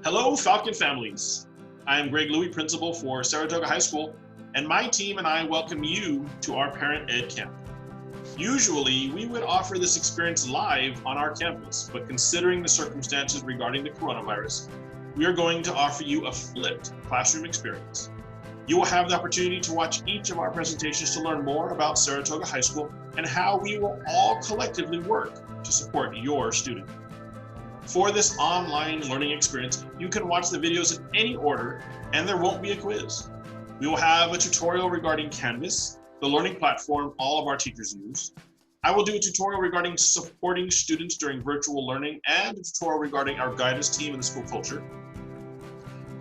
Hello, Falcon families. I am Greg Louie, principal for Saratoga High School, and my team and I welcome you to our Parent Ed Camp. Usually, we would offer this experience live on our campus, but considering the circumstances regarding the coronavirus, we are going to offer you a flipped classroom experience. You will have the opportunity to watch each of our presentations to learn more about Saratoga High School and how we will all collectively work to support your student. For this online learning experience, you can watch the videos in any order and there won't be a quiz. We will have a tutorial regarding Canvas, the learning platform all of our teachers use. I will do a tutorial regarding supporting students during virtual learning and a tutorial regarding our guidance team and the school culture.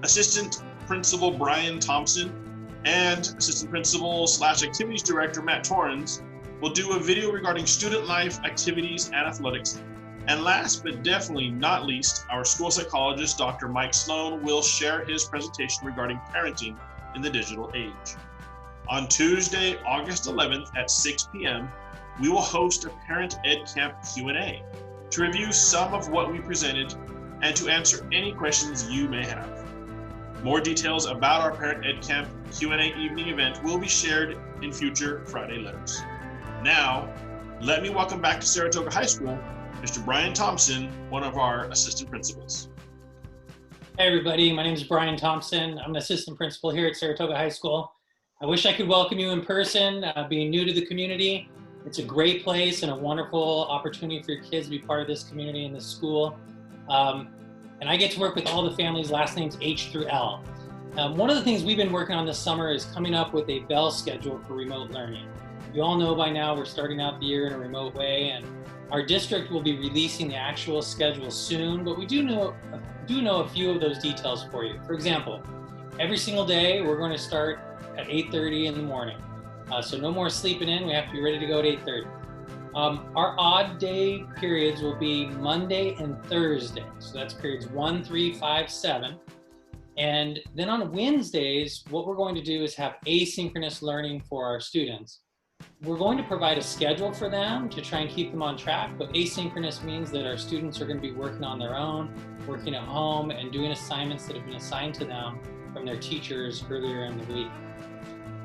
Assistant Principal Brian Thompson and Assistant Principal / Activities Director Matt Torrens will do a video regarding student life, activities, and athletics. And last but definitely not least, our school psychologist, Dr. Mike Sloan, will share his presentation regarding parenting in the digital age. On Tuesday, August 11th at 6 p.m., we will host a Parent Ed Camp Q&A to review some of what we presented and to answer any questions you may have. More details about our Parent Ed Camp Q&A evening event will be shared in future Friday letters. Now, let me welcome back to Saratoga High School, Mr. Brian Thompson, one of our assistant principals. Hey everybody, my name is Brian Thompson. I'm an assistant principal here at Saratoga High School. I wish I could welcome you in person, being new to the community. It's a great place and a wonderful opportunity for your kids to be part of this community and this school. And I get to work with all the families' last names H through L. One of the things we've been working on this summer is coming up with a bell schedule for remote learning. You all know by now we're starting out the year in a remote way, and our district will be releasing the actual schedule soon, but we do know a few of those details for you. For example, every single day we're going to start at 8:30 in the morning. So no more sleeping in, we have to be ready to go at 8:30. Our odd day periods will be Monday and Thursday. So that's periods 1, 3, 5, 7. And then on Wednesdays, what we're going to do is have asynchronous learning for our students. We're going to provide a schedule for them to try and keep them on track, but asynchronous means that our students are going to be working on their own, working at home, and doing assignments that have been assigned to them from their teachers earlier in the week.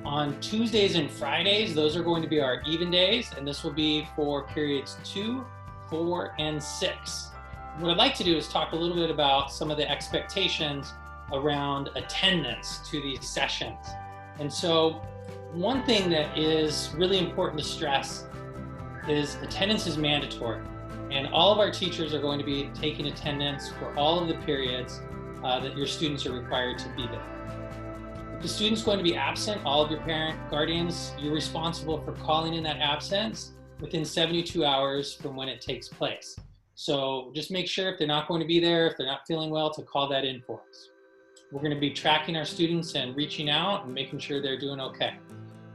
On Tuesdays and Fridays, those are going to be our even days, and this will be for periods 2, 4, and 6. What I'd like to do is talk a little bit about some of the expectations around attendance to these sessions. And so one thing that is really important to stress is attendance is mandatory, and all of our teachers are going to be taking attendance for all of the periods that your students are required to be there. If the student's going to be absent, all of your guardians, you're responsible for calling in that absence within 72 hours from when it takes place. So just make sure if they're not going to be there, if they're not feeling well, to call that in for us. We're going to be tracking our students and reaching out and making sure they're doing okay.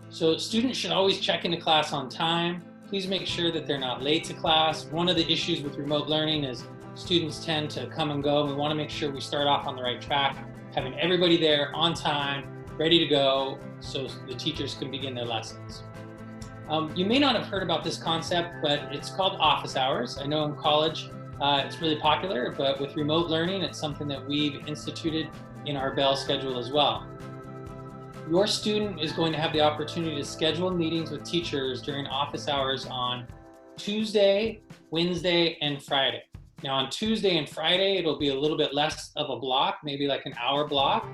So students should always check into class on time. Please make sure that they're not late to class. One of the issues with remote learning is students tend to come and go. We want to make sure we start off on the right track, having everybody there on time, ready to go, so the teachers can begin their lessons. You may not have heard about this concept, but it's called office hours. I know in college it's really popular, but with remote learning, it's something that we've instituted in our bell schedule as well. Your student is going to have the opportunity to schedule meetings with teachers during office hours on Tuesday, Wednesday, and Friday. Now on Tuesday and Friday, it'll be a little bit less of a block, maybe like an hour block,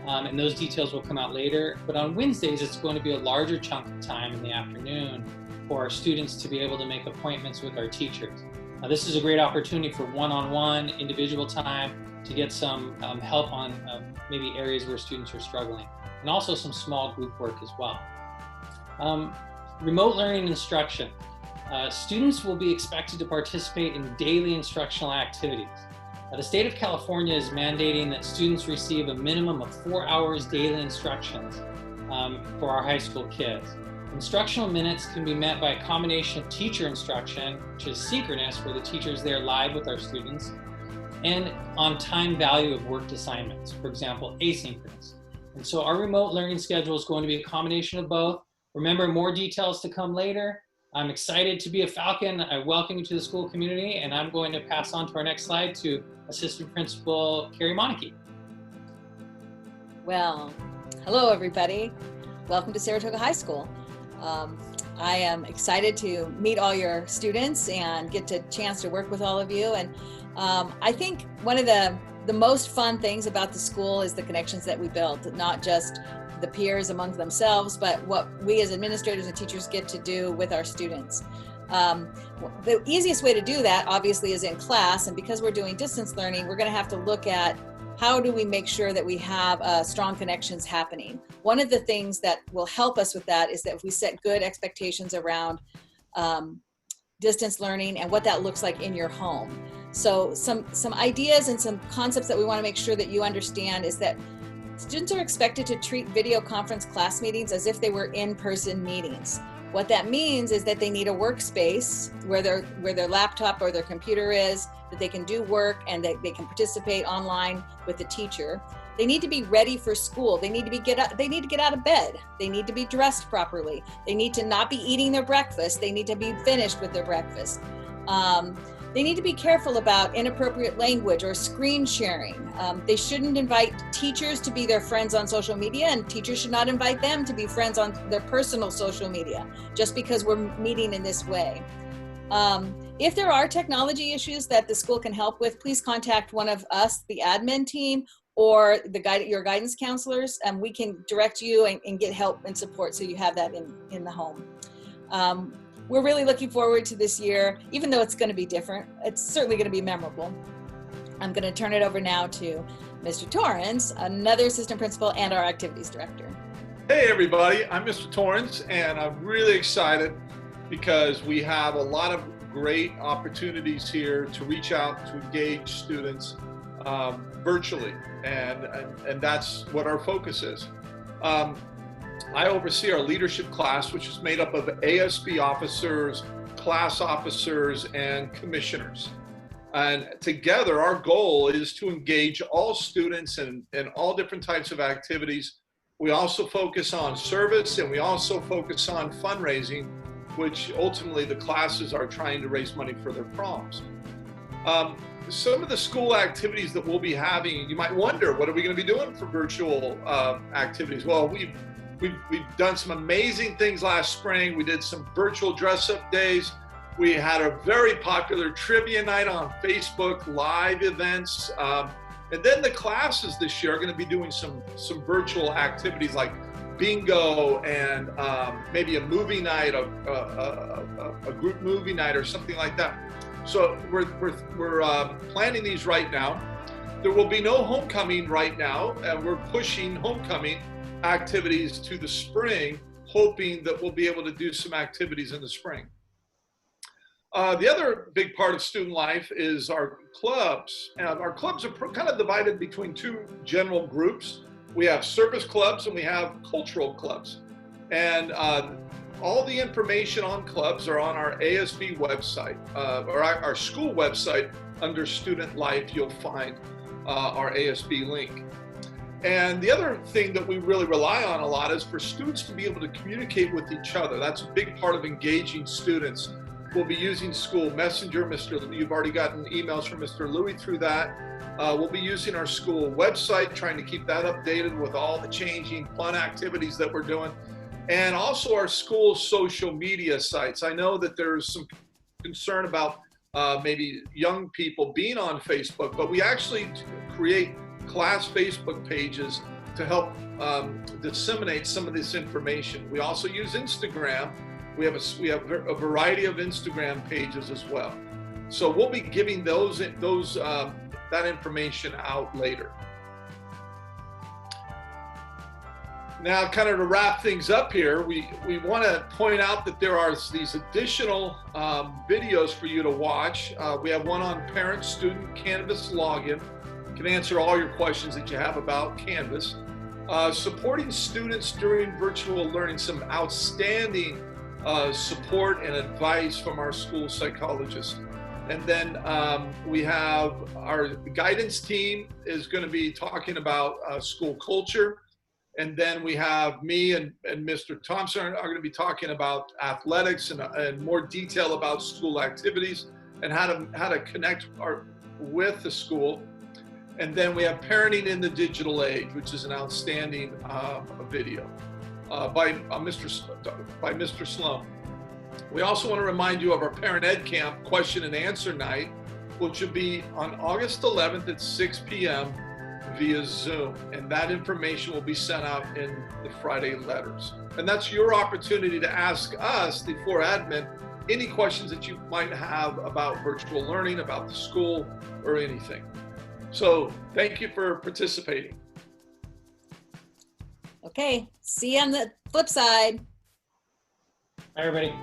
and those details will come out later. But on Wednesdays, it's going to be a larger chunk of time in the afternoon for our students to be able to make appointments with our teachers. Now, this is a great opportunity for one-on-one individual time to get some help on maybe areas where students are struggling, and also some small group work as well. Remote learning instruction. Students will be expected to participate in daily instructional activities. The state of California is mandating that students receive a minimum of 4 hours daily instructions for our high school kids. Instructional minutes can be met by a combination of teacher instruction, which is synchronous, where the teacher's there live with our students, and on time value of worked assignments, for example, asynchronous. And so our remote learning schedule is going to be a combination of both. Remember, more details to come later, I'm excited to be a Falcon. I welcome you to the school community, and I'm going to pass on to our next slide to Assistant Principal Kerry Mohnike. Well, hello everybody. Welcome to Saratoga High School. I am excited to meet all your students and get a chance to work with all of you. And I think one of the most fun things about the school is the connections that we build, not just the peers among themselves, but what we as administrators and teachers get to do with our students. The easiest way to do that obviously is in class, and because we're doing distance learning, we're going to have to look at how do we make sure that we have strong connections happening. One of the things that will help us with that is that if we set good expectations around distance learning and what that looks like in your home. So some ideas and some concepts that we want to make sure that you understand is that students are expected to treat video conference class meetings as if they were in-person meetings. What that means is that they need a workspace where their laptop or their computer is, that they can do work and that they can participate online with the teacher. They need to be ready for school. They need to get out of bed. They need to be dressed properly. They need to not be eating their breakfast. They need to be finished with their breakfast. They need to be careful about inappropriate language or screen sharing. They shouldn't invite teachers to be their friends on social media, and teachers should not invite them to be friends on their personal social media just because we're meeting in this way. If there are technology issues that the school can help with, please contact one of us, the admin team, or your guidance counselors, and we can direct you and get help and support so you have that in the home. We're really looking forward to this year, even though it's going to be different. It's certainly going to be memorable. I'm going to turn it over now to Mr. Torrens, another assistant principal and our activities director. Hey everybody, I'm Mr. Torrens, and I'm really excited because we have a lot of great opportunities here to reach out to engage students virtually, and that's what our focus is. I oversee our leadership class, which is made up of ASB officers, class officers, and commissioners. And together, our goal is to engage all students in all different types of activities. We also focus on service, and we also focus on fundraising, which ultimately the classes are trying to raise money for their proms. Some of the school activities that we'll be having, you might wonder, what are we going to be doing for virtual activities? Well, we've done some amazing things last spring. We did some virtual dress-up days. We had a very popular trivia night on Facebook, live events. And then the classes this year are going to be doing some virtual activities like bingo and maybe a movie night, a group movie night or something like that. So we're planning these right now. There will be no homecoming right now, and we're pushing homecoming activities to the spring, hoping that we'll be able to do some activities in the spring. The other big part of student life is our clubs. And our clubs are kind of divided between two general groups. We have service clubs and we have cultural clubs. And all the information on clubs are on our ASB website, or our school website. Under Student Life, you'll find our ASB link. And the other thing that we really rely on a lot is for students to be able to communicate with each other. That's a big part of engaging students. We'll be using School Messenger. You've already gotten emails from Mr. Louie through that. We'll be using our school website, trying to keep that updated with all the changing fun activities that we're doing. And also our school social media sites. I know that there's some concern about maybe young people being on Facebook, but we actually create class Facebook pages to help disseminate some of this information. We also use Instagram. We have a variety of Instagram pages as well. So we'll be giving that information out later. Now, kind of to wrap things up here, we want to point out that there are these additional videos for you to watch. We have one on parent-student Canvas login. Can answer all your questions that you have about Canvas. Supporting students during virtual learning, some outstanding support and advice from our school psychologist. And then we have our guidance team is going to be talking about school culture. And then we have me and Mr. Thompson are going to be talking about athletics and more detail about school activities and how to connect with the school. And then we have Parenting in the Digital Age, which is an outstanding video by Mr. Sloan. We also want to remind you of our Parent Ed Camp question and answer night, which will be on August 11th at 6 p.m. via Zoom. And that information will be sent out in the Friday letters. And that's your opportunity to ask us, the 4 admin, any questions that you might have about virtual learning, about the school, or anything. So thank you for participating. Okay, see you on the flip side. Bye, everybody.